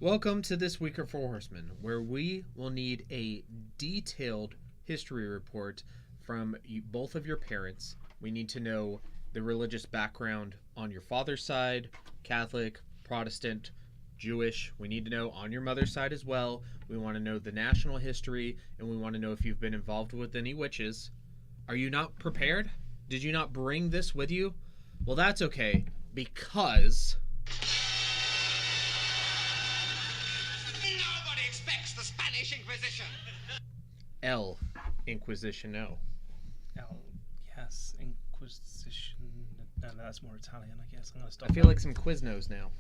Welcome to this week of Four Horsemen, where we will need a detailed history report from both of your parents. We need to know the religious background on your father's side, Catholic, Protestant, Jewish. We need to know on your mother's side as well. We want to know the national history, and we want to know if you've been involved with any witches. Are you not prepared? Did you not bring this with you? Well, that's okay, because... Nobody expects the Spanish Inquisition. El Inquisition. Yes, Inquisition. No, that's more Italian, I guess. I'm gonna stop. I feel like some Quiznos now.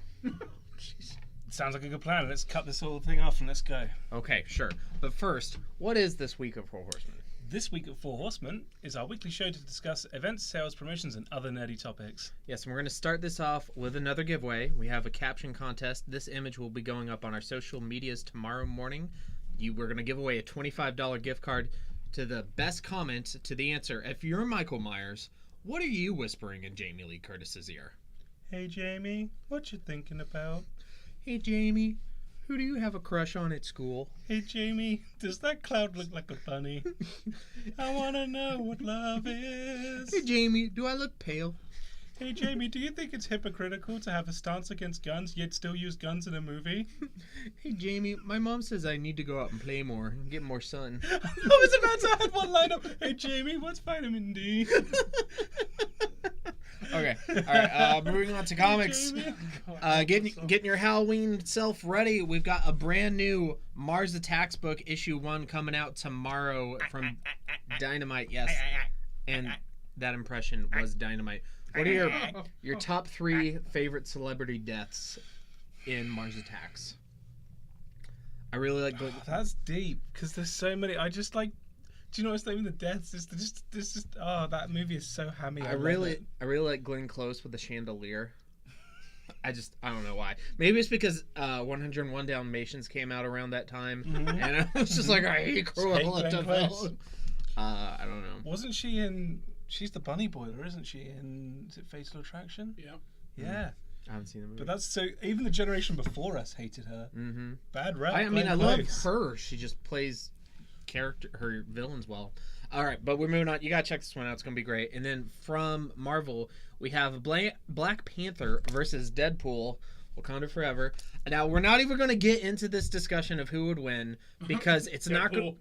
Sounds like a good plan. Let's cut this whole thing off and let's go. Okay, sure. But first, what is this week of Four Horsemen? This week at Four Horsemen is our weekly show to discuss events, sales, promotions, and other nerdy topics. Yes, and we're going to start this off with another giveaway. We have a caption contest. This image will be going up on our social medias tomorrow morning. We're going to give away a $25 gift card to the best comment to the answer. If you're Michael Myers, what are you whispering in Jamie Lee Curtis's ear? Hey Jamie, what you thinking about? Hey Jamie, who do you have a crush on at school? Hey Jamie, does that cloud look like a bunny? I wanna know what love is. Hey Jamie, do I look pale? Hey Jamie, do you think it's hypocritical to have a stance against guns yet still use guns in a movie? Hey Jamie, my mom says I need to go out and play more and get more sun. I was about to add one line up. Hey Jamie, what's vitamin D? Okay, alright, moving on to comics. Getting your Halloween self ready. We've got a brand new Mars Attacks book, issue 1, coming out tomorrow from Dynamite. Yes, and that impression was Dynamite. What are your top 3 favorite celebrity deaths in Mars Attacks? I really like... That's deep, because there's so many. I just like... Do you know what's not even the deaths? That movie is so hammy. I really like Glenn Close with the chandelier. I don't know why. Maybe it's because 101 Dalmatians came out around that time, and I was just like, I hate Cruella de Vil. I don't know. Wasn't she in? She's the bunny boiler, isn't she? Is it Fatal Attraction? Yeah. Yeah. I haven't seen the movie. But that's so. Even the generation before us hated her. Mm-hmm. Bad rap. I mean, I love her. She just plays her villains well. All right, but we're moving on. You gotta check this one out. It's gonna be great. And then from Marvel, we have Black Panther versus Deadpool, Wakanda Forever. Now we're not even gonna get into this discussion of who would win because it's not gonna.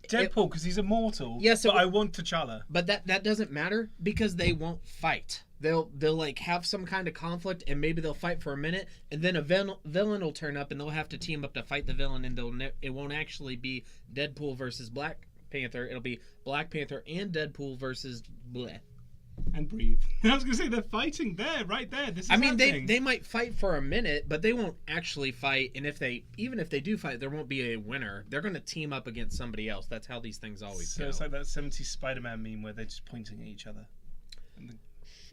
Deadpool, because he's immortal. Yes, but I want T'Challa. But that doesn't matter because they won't fight. They'll like have some kind of conflict and maybe they'll fight for a minute and then a villain will turn up and they'll have to team up to fight the villain and it won't actually be Deadpool versus Black Panther. It'll be Black Panther and Deadpool versus bleh. And breathe. I was gonna say they're fighting there, right there. This is they might fight for a minute, but they won't actually fight. And even if they do fight, there won't be a winner. They're gonna team up against somebody else. That's how these things always go. So it's like that 70s Spider-Man meme where they're just pointing at each other.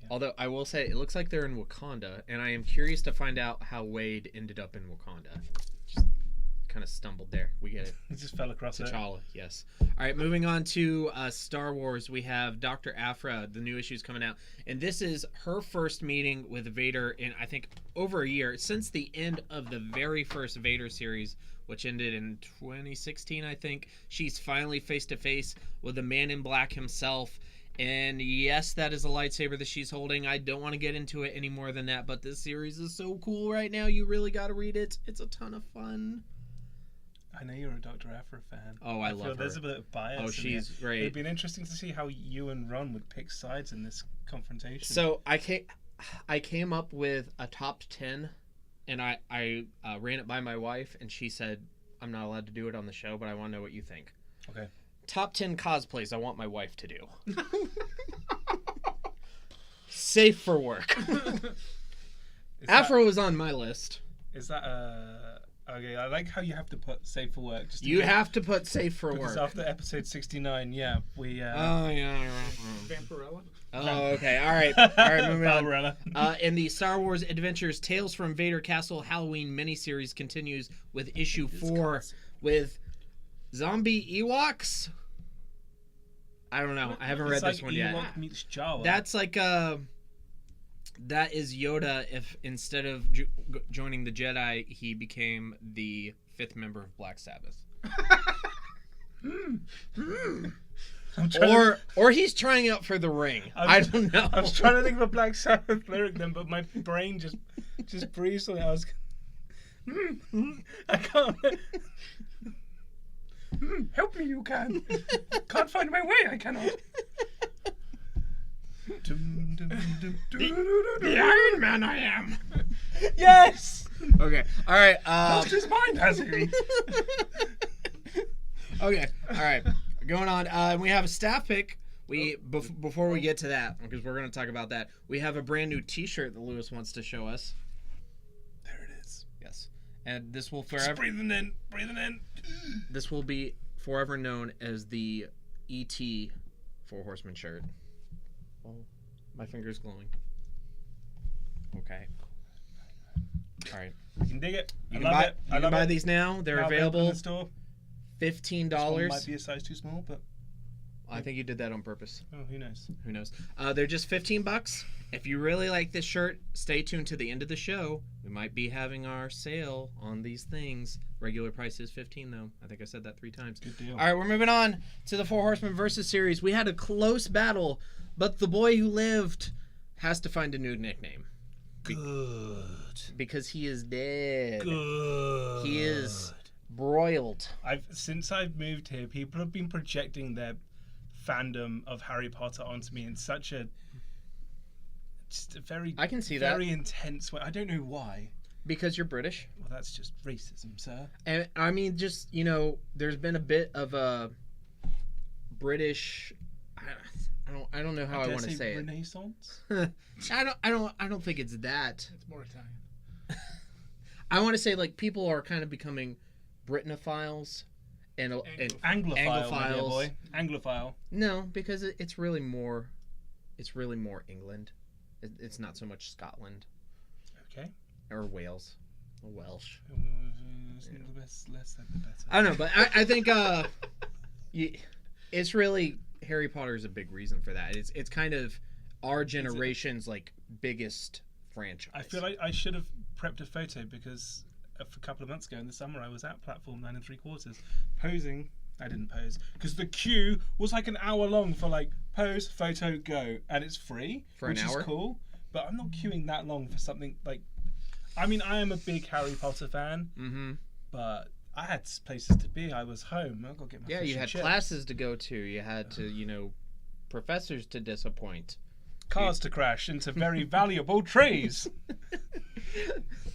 Although I will say it looks like they're in Wakanda, and I am curious to find out how Wade ended up in Wakanda. Just kind of stumbled there. We get it. He just fell across T'Challa, yes. All right, moving on to Star Wars. We have Dr. Aphra. The new issue is coming out, and this is her first meeting with Vader in I think over a year since the end of the very first Vader series, which ended in 2016. I think she's finally face to face with the Man in Black himself. And yes, that is a lightsaber that she's holding. I don't want to get into it any more than that, but this series is so cool right now. You really got to read it. It's a ton of fun. I know you're a Dr. Aphra fan. Oh, I love her. There's a bit of bias. Oh, she's great. It'd been interesting to see how you and Ron would pick sides in this confrontation. So I came up with a top 10, and I ran it by my wife, and she said, I'm not allowed to do it on the show, but I want to know what you think. Okay. Top 10 cosplays I want my wife to do. Safe for work. Afro was on my list. Is that okay? I like how you have to put safe for work. You have to put safe for because work. after episode 69, yeah, we. Oh yeah. Vampirella. Oh okay. All right. Moving on. In the Star Wars Adventures Tales from Vader Castle Halloween miniseries continues with issue 4 with zombie Ewoks. I don't know. I haven't read this one yet. Ewok meets Jawa. That's like That is Yoda if instead of joining the Jedi, he became the 5th member of Black Sabbath. Or he's trying out for the ring. I don't know. I was trying to think of a Black Sabbath lyric then, but my brain just breezed on it. I was... I can't... help me, you can. Can't find my way, I cannot. The Iron Man I am. Yes! Okay, alright. Lost his mind, has he? Okay, alright. Going on. We have a staff pick. Before we get to that, because we're going to talk about that, we have a brand new T-shirt that Lewis wants to show us. There it is. Yes. And this will forever... Just breathing in. This will be forever known as the E.T. Four Horsemen shirt. Oh, my finger's glowing. Okay. All right. You can dig it. You can buy these now. They're available. In the store. $15. This one might be a size too small, but I think you did that on purpose. oh, who knows? Who knows? They're just $15. If you really like this shirt, stay tuned to the end of the show. We might be having our sale on these things. Regular price is $15 though. I think I said that 3 times. Good deal. All right, we're moving on to the Four Horsemen versus series. We had a close battle, but the boy who lived has to find a new nickname. Good. Because he is dead. Good. He is broiled. Since I've moved here, people have been projecting their fandom of Harry Potter onto me in such a very I can see very intense way. I don't know why. Because you're British. Well, that's just racism, sir. And I mean, just there's been a bit of a British. I don't know how I want to say Renaissance? it. I don't think it's that. It's more Italian. I want to say like people are kind of becoming Britanophiles and Anglophile, boy. Anglophile. No, because it's really more England. It's not so much Scotland. Okay. Or Wales. Or Welsh. The less said, the better. I don't know, but I think it's really Harry Potter is a big reason for that. It's kind of our generation's like biggest franchise. I feel like I should have prepped a photo because a couple of months ago in the summer I was at platform 9 3/4 posing. I didn't pose because the queue was like an hour long for like pose, photo, go, and it's free for an hour. Which is cool, but I'm not queuing that long for something like. I mean, I am a big Harry Potter fan, but I had places to be. I was home. I got to get my you had classes to go to. You had to, professors to disappoint. Cars to crash into very valuable trees.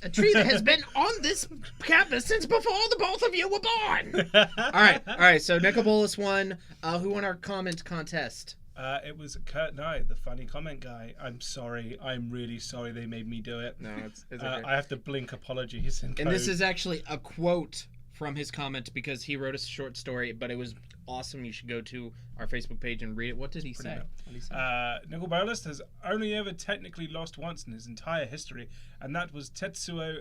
A tree that has been on this campus since before the both of you were born. All right. So Nicobolus won. Who won our comment contest? It was Kurt Knight, the funny comment guy. I'm sorry. I'm really sorry they made me do it. No, it's okay. I have to blink apologies in code. And this is actually a quote from his comment because he wrote a short story, but it was awesome. You should go to our Facebook page and read it. What did he say? Nicol Bolas has only ever technically lost once in his entire history, and that was Tetsuo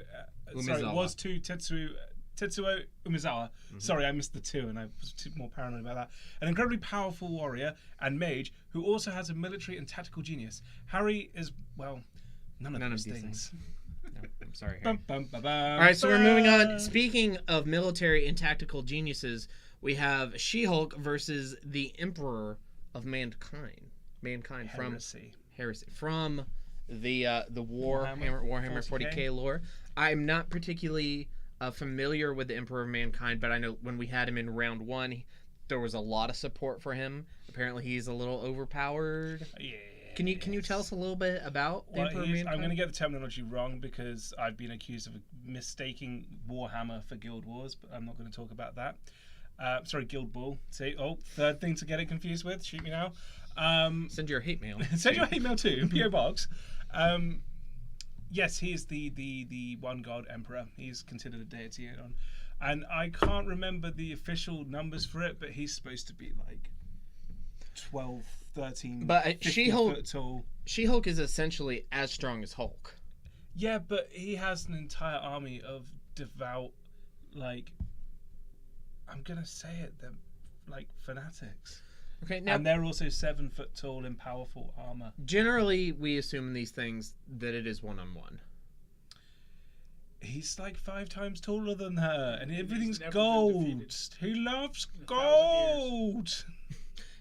Umezawa. Sorry, I missed the 2 and I was more paranoid about that. An incredibly powerful warrior and mage who also has a military and tactical genius. Harry is, well, none of these things. No, I'm sorry, Harry. All right, so we're moving on. Speaking of military and tactical geniuses, we have She-Hulk versus the Emperor of Mankind. Heresy. From the Warhammer 40K lore. I'm not particularly familiar with the Emperor of Mankind, but I know when we had him in round 1, there was a lot of support for him. Apparently, he's a little overpowered. Yeah. Can you tell us a little bit about the Emperor of Mankind? I'm going to get the terminology wrong because I've been accused of mistaking Warhammer for Guild Wars, but I'm not going to talk about that. Sorry, Guild Ball. See, third thing to get it confused with. Shoot me now. Send your hate mail. Send your hate mail too. PO Box. Yes, he is the one god emperor. He's considered a deity, and I can't remember the official numbers for it, but he's supposed to be like 12, 13. But foot tall. She-Hulk is essentially as strong as Hulk. Yeah, but he has an entire army of devout, like, I'm gonna say it, they're like fanatics. Okay, now And they're also 7 foot tall in powerful armor. generally we assume in these things that it is one-on-one. He's like 5 times taller than her, and everything's never been gold. defeated He loves in 1,000 years. gold.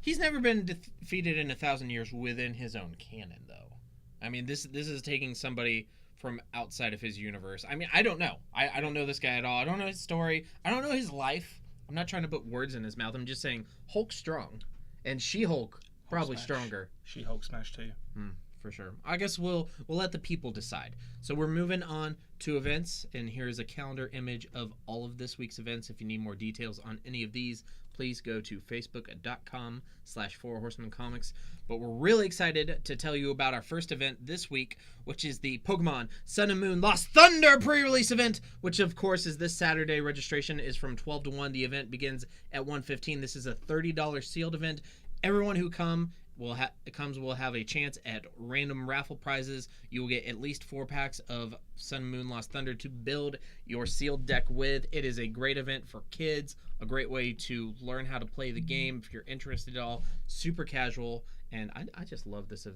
He's never been defeated in 1,000 years within his own canon, though. I mean, this is taking somebody from outside of his universe. I mean, I don't know. I don't know this guy at all. I don't know his story. I don't know his life. I'm not trying to put words in his mouth. I'm just saying Hulk's strong, and She-Hulk probably Smash. stronger. She-Hulk smash too. For sure. I guess we'll let the people decide. So we're moving on to events, and here's a calendar image of all of this week's events. If you need more details on any of these, please go to facebook.com/4horsemencomics. But we're really excited to tell you about our first event this week, which is the Pokemon Sun and Moon Lost Thunder pre-release event, which of course is this Saturday. Registration is from 12 to 1. The event begins at 1:15. This is a $30 sealed event. Everyone who will have a chance at random raffle prizes. You will get at least 4 packs of Sun, Moon, Lost Thunder to build your sealed deck with. It is a great event for kids, a great way to learn how to play the game if you're interested at all. Super casual, and I just love this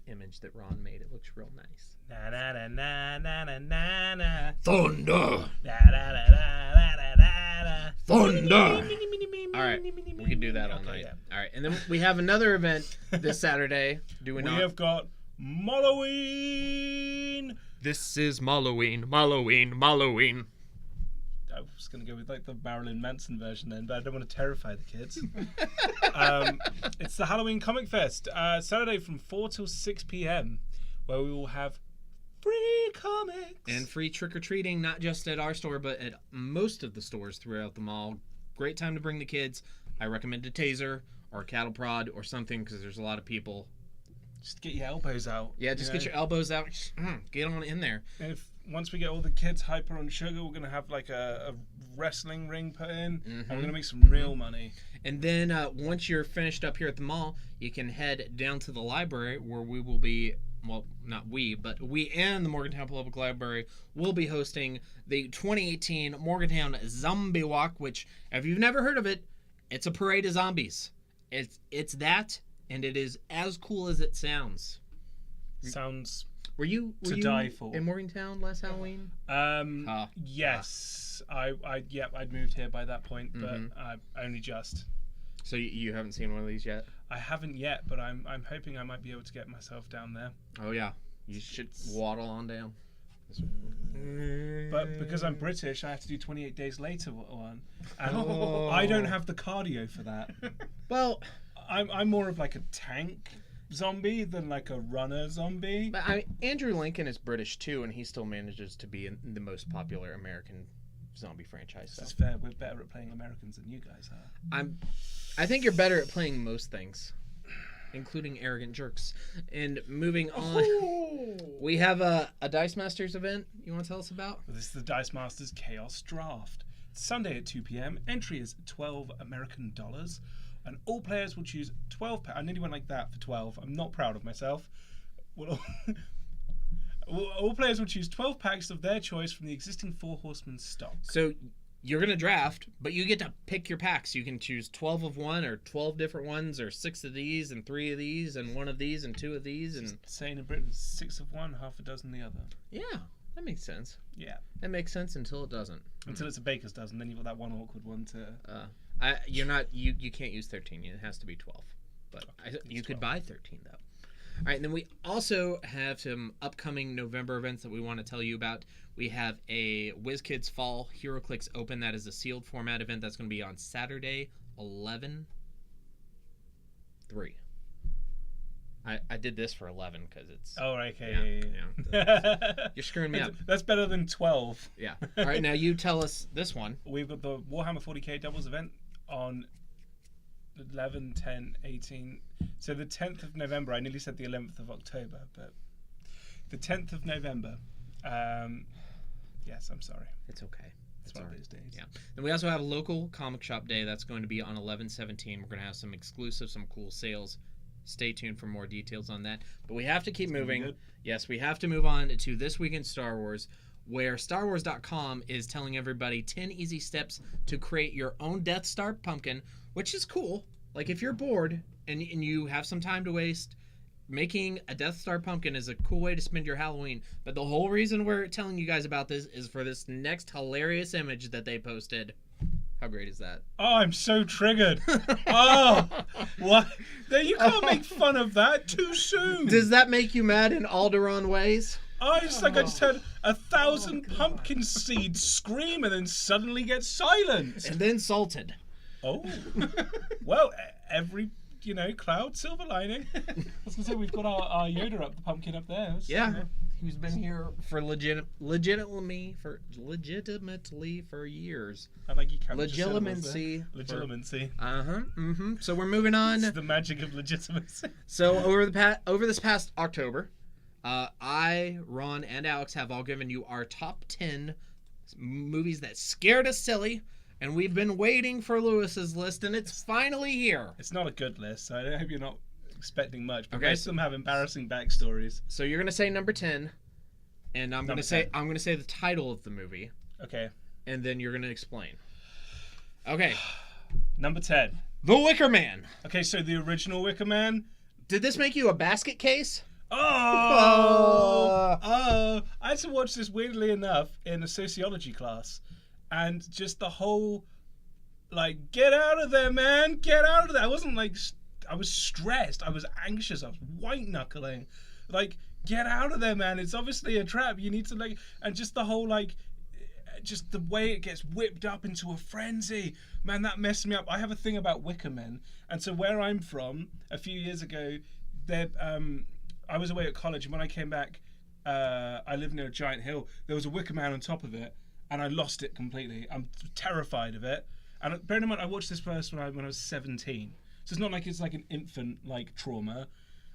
image that Ron made. It looks real nice. Na na na na na na na na. Thunder! Da da da da da da da. Thunder! All right, we can do that all Okay, night. yeah. All right, and then we have another event this Saturday. Do we We not? have got Halloween. This is Halloween. I was going to go with like the Marilyn Manson version then, but I don't want to terrify the kids. It's the Halloween Comic Fest, Saturday from 4 till 6 p.m, where we will have free comics. And free trick-or-treating, not just at our store, but at most of the stores throughout the mall. Great time to bring the kids. I recommend a taser or a cattle prod or something, because there's a lot of people. Just get your elbows out. Yeah, just get your elbows out. Get on in there. And once we get all the kids hyper on sugar, we're going to have like a wrestling ring put in, and we're going to make some real money. And then once you're finished up here at the mall, you can head down to the library, where we will be, well, not we, but we and the Morgantown Public Library will be hosting the 2018 Morgantown Zombie Walk, which, if you've never heard of it, it's a parade of zombies. It's that, and it is as cool as it sounds. Sounds Were you die for. in Morgantown last Halloween? yes. I'd moved here by that point, but only just. So you haven't seen one of these yet? I haven't yet, but I'm hoping I might be able to get myself down there. Oh yeah, you should waddle on down. But because I'm British, I have to do 28 days later one, and I don't have the cardio for that. Well, I'm more of like a tank zombie than like a runner zombie. but Andrew Lincoln is British too, and he still manages to be in the most popular American zombie franchise. So It's fair. We're better at playing Americans than you guys are. I think you're better at playing most things, including arrogant jerks. And moving on, we have a Dice Masters event you want to tell us about? This is the Dice Masters Chaos Draft. It's Sunday at 2 p.m. Entry is $12 American dollars, and all players will choose 12 packs. I nearly went like that for 12. I'm not proud of myself. All players will choose 12 packs of their choice from the existing 4 Horsemen stock. So you're going to draft, but you get to pick your packs. You can choose 12 of one, or 12 different ones, or 6 of these, and 3 of these, and 1 of these, and 2 of these. And Saying in Britain, 6 of one, half a dozen the other. yeah, that makes sense. Yeah. That makes sense until it doesn't. Until it's a baker's dozen, then you've got that one awkward one to... You can't use 13. It has to be 12. But you could buy 13 though. All right, and then we also have some upcoming November events that we want to tell you about. We have a WizKids Fall HeroClix Open. That is a sealed format event that's going to be on Saturday, 11/3. I did this for 11 because it's... Oh, okay. Yeah. You're screwing me up. That's better than 12. Yeah. All right, now you tell us this one. We've got the Warhammer 40k doubles event on 11, 10, 18. So the 10th of November, I nearly said the 11th of October, but the 10th of November. Yes, I'm sorry. It's okay. It's one of those days. Yeah. Then we also have local comic shop day. That's going to be on 11/17. We're going to have some exclusive, some cool sales. Stay tuned for more details on that. But we have to keep moving. Yes, we have to move on to This Week in Star Wars, where StarWars.com is telling everybody 10 easy steps to create your own Death Star pumpkin, which is cool. Like, if you're bored and you have some time to waste, making a Death Star pumpkin is a cool way to spend your Halloween. But the whole reason we're telling you guys about this is for this next hilarious image that they posted. How great is that? Oh, I'm so triggered. Oh, what? You can't make fun of that too soon. Does that make you mad in Alderaan ways? I just heard 1,000 pumpkin seeds scream and then suddenly get silent. And then salted. Oh, well, every cloud, silver lining. I was gonna say we've got our Yoda up, the pumpkin up there. Yeah, who's been here for legitimately for years. I like you count Legitimacy. Legitimacy. So we're moving on. It's the magic of legitimacy. So over this past October, I, Ron, and Alex have all given you our top 10 movies that scared us silly. And we've been waiting for Lewis's list, and it's finally here. It's not a good list, so I hope you're not expecting much. But Okay, most of them have embarrassing backstories. So you're gonna say number 10, and I'm gonna say the title of the movie, Okay. and then you're gonna explain. Okay. Number 10. The Wicker Man. Okay, so the original Wicker Man. Did this make you a basket case? Oh! I had to watch this weirdly enough in a sociology class. And just the whole, like, get out of there, man! Get out of there! I wasn't like, I was stressed. I was anxious. I was white knuckling. Like, get out of there, man! It's obviously a trap. You need to like, and just the whole like, just the way it gets whipped up into a frenzy, man, that messed me up. I have a thing about Wicker Men, and so where I'm from, a few years ago, I was away at college, and when I came back, I lived near a giant hill. There was a Wicker Man on top of it. And I lost it completely. I'm terrified of it. And bear in mind, I watched this first when I was 17. So it's not like it's like an infant like trauma.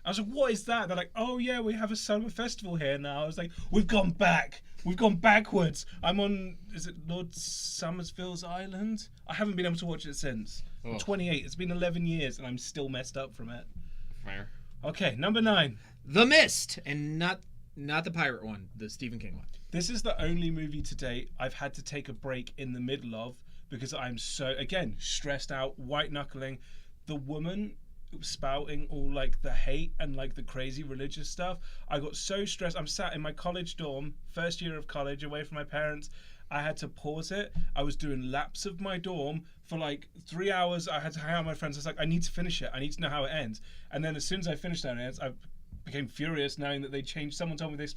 I was like, what is that? They're like, oh yeah, we have a summer festival here now. I was like, we've gone back. We've gone backwards. I'm on, is it Lord Summersville's Island? I haven't been able to watch it since. I'm 28. It's been 11 years and I'm still messed up from it. Fair. Okay, number 9. The Mist, and not the pirate one, the Stephen King one. This is the only movie to date I've had to take a break in the middle of because I'm so, again, stressed out, white knuckling. The woman spouting all like the hate and like the crazy religious stuff. I got so stressed. I'm sat in my college dorm, first year of college, away from my parents. I had to pause it. I was doing laps of my dorm for like 3 hours. I had to hang out with my friends. I was like, I need to finish it. I need to know how it ends. And then as soon as I finished that, I became furious knowing that they changed. Someone told me they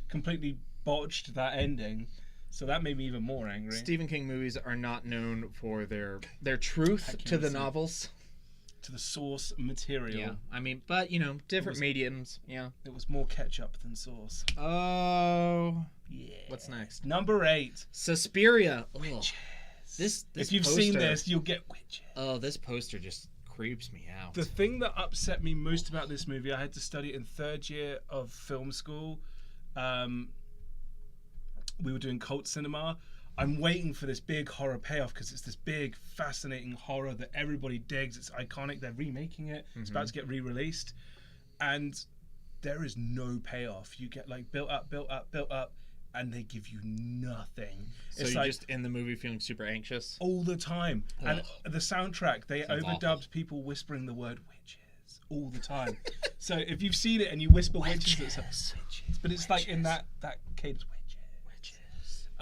completely botched that ending, so that made me even more angry. Stephen King movies are not known for their truth Accuracy. to the novels, to the source material. Yeah, I mean, but different mediums. Yeah, it was more ketchup than sauce. Oh, yeah. What's next? Number 8. Suspiria. Witches. This if you've poster, seen this, you'll get witches. Oh, this poster just creeps me out. The thing that upset me most about this movie, I had to study it in 3rd year of film school. We were doing cult cinema. I'm waiting for this big horror payoff because it's this big, fascinating horror that everybody digs. It's iconic. They're remaking it. It's about to get re-released. And there is no payoff. You get like built up, and they give you nothing. So it's you're like, just in the movie feeling super anxious? all the time. Ugh. And the soundtrack, they Sounds overdubbed awful. people whispering the word witches all the time. So if you've seen it and you whisper witches, it's like, witches. But it's like in that cadence, witches.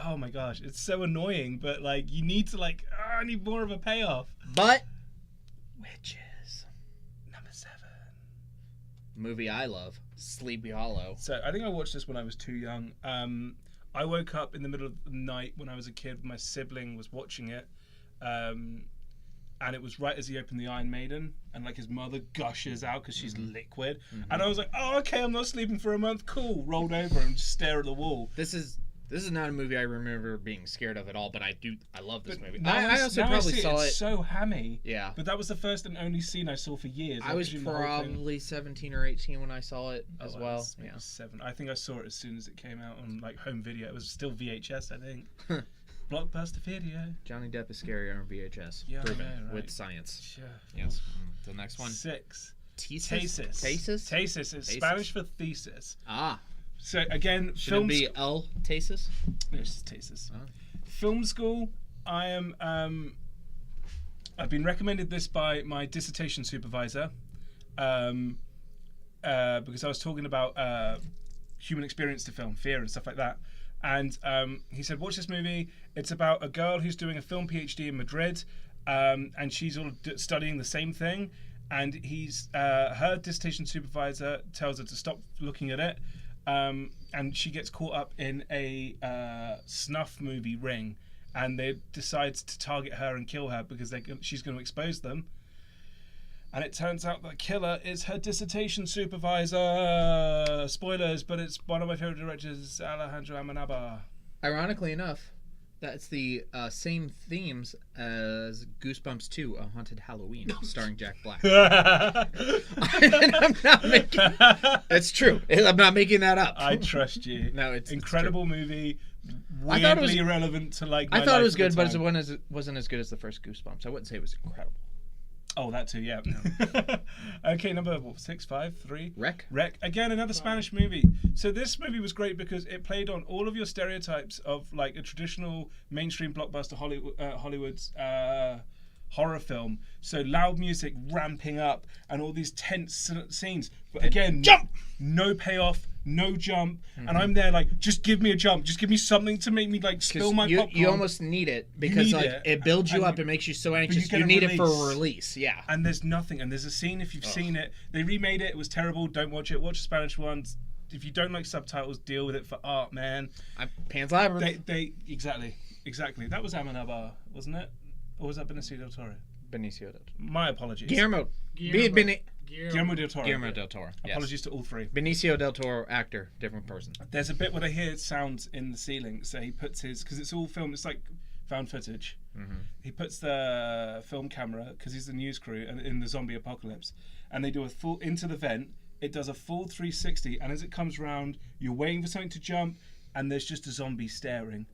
Oh my gosh, it's so annoying, but like you need to like, I need more of a payoff. But Witches. Number 7. movie I love, Sleepy Hollow. So I think I watched this when I was too young. I woke up in the middle of the night when I was a kid. My sibling was watching it. And it was right as he opened the Iron Maiden, and like his mother gushes out because she's liquid. And I was like, oh, okay, I'm not sleeping for a month. Cool. Rolled over and just stare at the wall. This is not a movie I remember being scared of at all, but I love this movie. Now I also probably saw it's it. so hammy. Yeah. But that was the first and only scene I saw for years. I was presume the whole thing- probably 17 or 18 when I saw it as I well. was maybe 7. I think I saw it as soon as it came out on like home video. It was still VHS, I think. Blockbuster video. Johnny Depp is scarier on VHS. Yeah, I Proven know, right? with science. Yeah. Yes. The next one. 6. Thesis. Thesis. Thesis is Thesis. Spanish for thesis. Ah. So again, Should film it be El Thesis? Thesis. Oh. Film school. I am. I've been recommended this by my dissertation supervisor, because I was talking about human experience to film, fear and stuff like that. And he said, watch this movie. It's about a girl who's doing a film PhD in Madrid, and she's all studying the same thing. And her dissertation supervisor tells her to stop looking at it, and she gets caught up in a snuff movie ring, and they decide to target her and kill her because she's going to expose them. And it turns out the killer is her dissertation supervisor. Spoilers, but it's one of my favorite directors, Alejandro Amenabar. Ironically enough, that's the same themes as Goosebumps 2, A Haunted Halloween, starring Jack Black. I'm not making... It's true. I'm not making that up. I trust you. No, it's incredible it's movie. Weirdly irrelevant to like. I thought it was good, but it wasn't as good as the first Goosebumps. I wouldn't say it was incredible. Oh, that too, yeah. Okay, number 6, 5, 3. Wreck. Again, another Spanish movie. So this movie was great because it played on all of your stereotypes of like a traditional mainstream blockbuster Hollywood's horror film. So loud music ramping up and all these tense scenes. But again, jump! No payoff, no jump. Mm-hmm. And I'm there like, just give me a jump. Just give me something to make me like spill my popcorn. You almost need it because it builds you up. It makes you so anxious. You need it for a release. Yeah. And there's nothing. And there's a scene, if you've seen it, they remade it. It was terrible. Don't watch it. Watch the Spanish ones. If you don't like subtitles, deal with it for art, man. Pan's Labyrinth. Exactly. That was Amenabar, wasn't it? Or was that Benicio del Toro? Benicio del Toro. My apologies. Guillermo del Toro. Guillermo del Toro. Yes. Apologies to all three. Benicio del Toro, actor, different person. There's a bit where they hear sounds in the ceiling, so he puts because it's all film, it's like found footage. Mm-hmm. He puts the film camera, because he's the news crew, and in the zombie apocalypse, and they do a full, into the vent, it does a full 360, and as it comes round, you're waiting for something to jump, and there's just a zombie staring.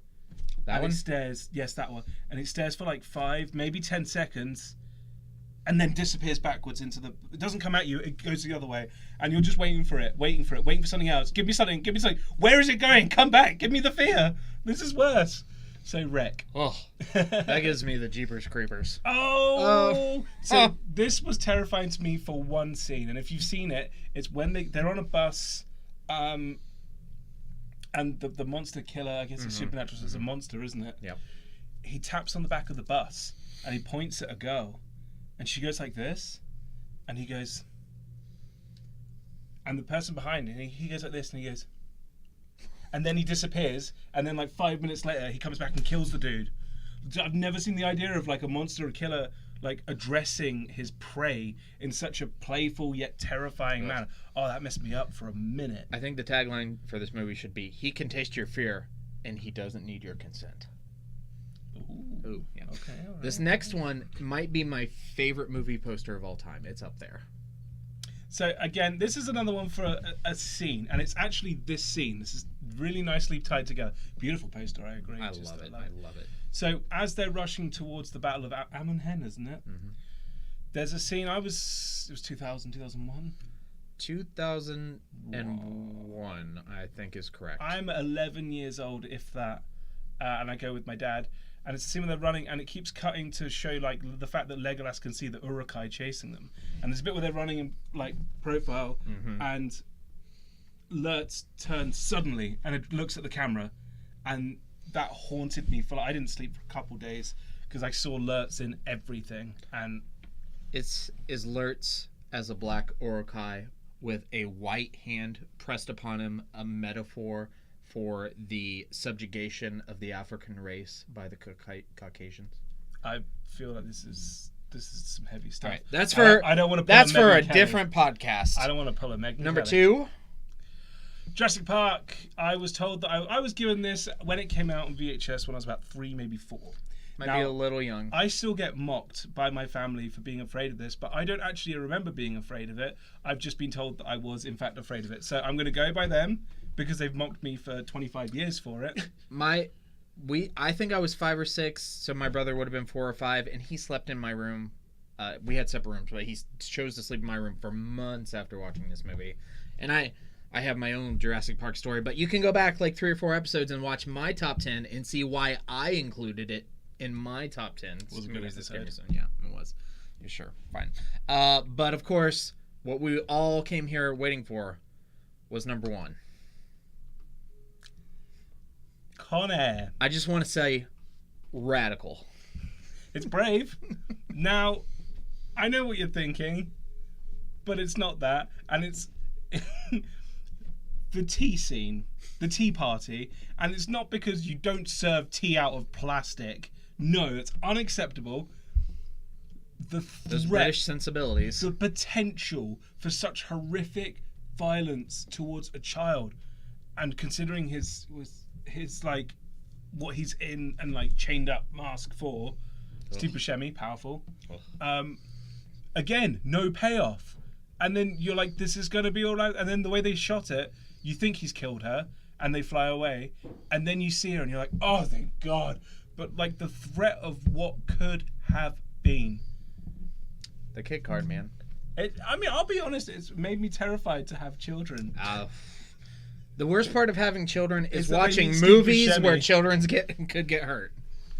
That one? It stares, yes, that one. And it stares for like 5, maybe 10 seconds, and then disappears backwards into the... It doesn't come at you, it goes the other way. And you're just waiting for something else. Give me something. Where is it going? Come back, give me the fear. This is worse. So, Wreck. Oh, that gives me the Jeepers Creepers. So this was terrifying to me for one scene. And if you've seen it, it's when they're on a bus... and the monster killer, I guess it's supernatural, is a monster, isn't it? Yeah. He taps on the back of the bus and he points at a girl, and she goes like this, and he goes, and the person behind him, he goes like this, and he goes, and then he disappears, and then like 5 minutes later, he comes back and kills the dude. I've never seen the idea of like a monster or killer like addressing his prey in such a playful yet terrifying manner. Oh, that messed me up for a minute. I think the tagline for this movie should be, he can taste your fear and he doesn't need your consent. Ooh, yeah. Okay, all right. This next one might be my favorite movie poster of all time. It's up there. So again, this is another one for a scene, and it's actually this scene. This is really nicely tied together. Beautiful poster, I agree. I love it. So as they're rushing towards the Battle of Amunhen, isn't it? Mm-hmm. There's a scene. It was 2000, 2001? 2001, I think is correct. I'm 11 years old, if that, and I go with my dad. And it's a scene where they're running, and it keeps cutting to show like the fact that Legolas can see the Uruk-hai chasing them. And there's a bit where they're running in like profile, and Lurtz turns suddenly, and it looks at the camera, and that haunted me for I didn't sleep for a couple days because I saw Lurtz in everything. And is Lurtz as a black Uruk-hai with a white hand pressed upon him a metaphor for the subjugation of the African race by the Caucasians? I feel like this is some heavy stuff. All right, that's for I don't want to. That's for a different podcast. I don't want to pull a Meg. Number 2. Jurassic Park. I was told that I was given this when it came out on VHS when I was about 3, maybe 4. Might be a little young. I still get mocked by my family for being afraid of this, but I don't actually remember being afraid of it. I've just been told that I was, in fact, afraid of it. So I'm going to go by them because they've mocked me for 25 years for it. I think I was 5 or 6, so my brother would have been 4 or 5, and he slept in my room. We had separate rooms, but he chose to sleep in my room for months after watching this movie. And I have my own Jurassic Park story, but you can go back like 3 or 4 episodes and watch my top 10 and see why I included it in my top 10. Was a good episode. Yeah, it was. You sure? Fine. But of course, what we all came here waiting for was number one. Con Air. I just want to say, radical. It's brave. Now, I know what you're thinking, but it's not that. And it's the tea scene, the tea party. And it's not because you don't serve tea out of plastic. No, that's unacceptable. The Those threat, British sensibilities. the potential for such horrific violence towards a child, and considering his like what he's in and like chained up mask for, Steve Buscemi, powerful. Again, no payoff, and then you're like, this is gonna be all right. And then the way they shot it, you think he's killed her, and they fly away, and then you see her, and you're like, oh, thank God. But like the threat of what could have been. The kid card, man. I mean, I'll be honest, it's made me terrified to have children. The worst part of having children is It's that they watching need Steve movies Buscemi. where children could get hurt.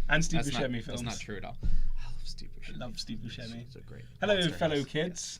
And Steve That's Buscemi not, films. That's not true at all. I love Steve Buscemi. I love Steve Buscemi. He's a great. Hello, monster. fellow kids.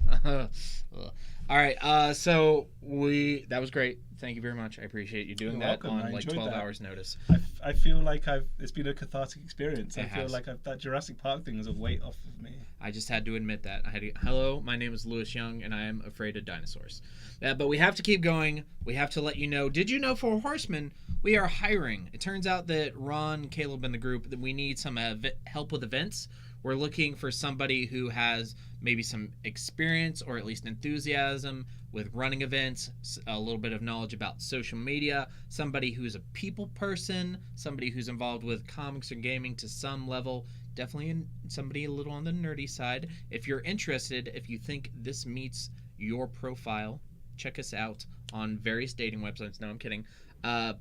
All right. So that was great. Thank you very much. I appreciate you doing You're that welcome. I on like enjoyed 12 that. hours notice. I feel like it's been a cathartic experience. I It feel has. like that Jurassic Park thing is a weight off of me. I just had to admit that. Hello, my name is Lewis Young, and I am afraid of dinosaurs. But we have to keep going. We have to let you know. Did you know for Horsemen, we are hiring? It turns out that Ron, Caleb, and the group, that we need some help with events. We're looking for somebody who has maybe some experience or at least enthusiasm with running events, a little bit of knowledge about social media, somebody who's a people person, somebody who's involved with comics or gaming to some level, definitely somebody a little on the nerdy side. If you're interested, if you think this meets your profile, check us out on various dating websites. No, I'm kidding.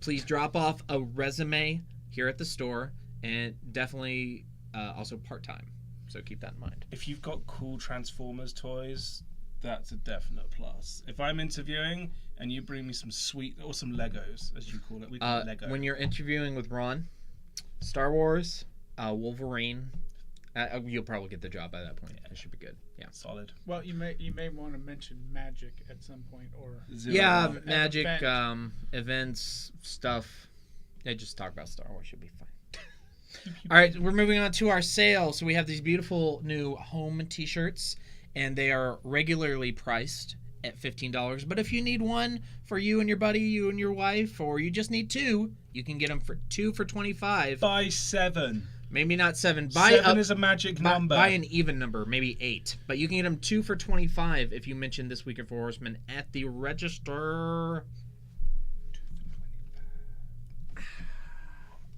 Please drop off a resume here at the store, and definitely also part-time. So keep that in mind. If you've got cool Transformers toys, that's a definite plus. If I'm interviewing and you bring me some sweet, or some Legos, as you call it, we call it Lego. When you're interviewing with Ron, Star Wars, Wolverine, you'll probably get the job by that point. It should be good. Yeah. Solid. Well, you may want to mention magic at some point, or Yeah, Zero. magic, event. events, stuff. Yeah, just talk about Star Wars. Should be fine. All right, we're moving on to our sale. So we have these beautiful new home t-shirts, and they are regularly priced at $15. But if you need one for you and your buddy, you and your wife, or you just need two, you can get them for two for $25. Buy 7. Maybe not 7. 7 is a magic number. Buy an even number, maybe 8. But you can get them 2 for $25 if you mention This Week in Four Horsemen at the register.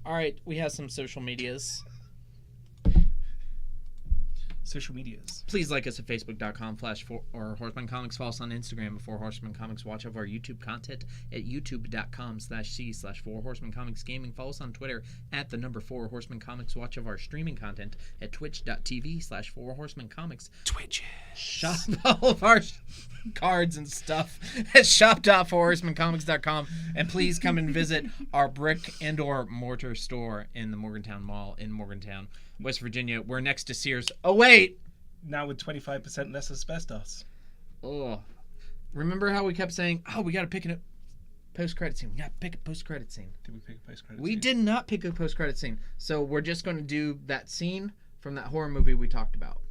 All right, we have some social medias. Social medias. Please like us at facebook.com/or Horseman Comics. Follow us on Instagram at 4 Horseman Comics. Watch of our YouTube content at youtube.com/c/4 Horseman Comics Gaming. Follow us on Twitter at the number 4 Horseman Comics. Watch of our streaming content at twitch.tv/4 Horseman Comics. Twitches. Shop all of our cards and stuff at shop.4horsemancomics.com. And please come and visit our brick and or mortar store in the Morgantown Mall in Morgantown, West Virginia. We're next to Sears. Oh, wait! Now with 25% less asbestos. Oh, remember how we kept saying, oh, we got to pick a post-credit scene. We got to pick a post-credit scene. Did we pick a post-credit We scene? did not pick a post-credit scene. So we're just going to do that scene from that horror movie we talked about.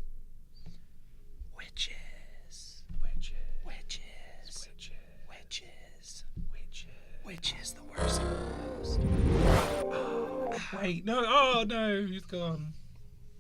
Witches. Witches. Witches. Witches. Witches. Witches, the worst. Wait, no. Oh, no. He's gone.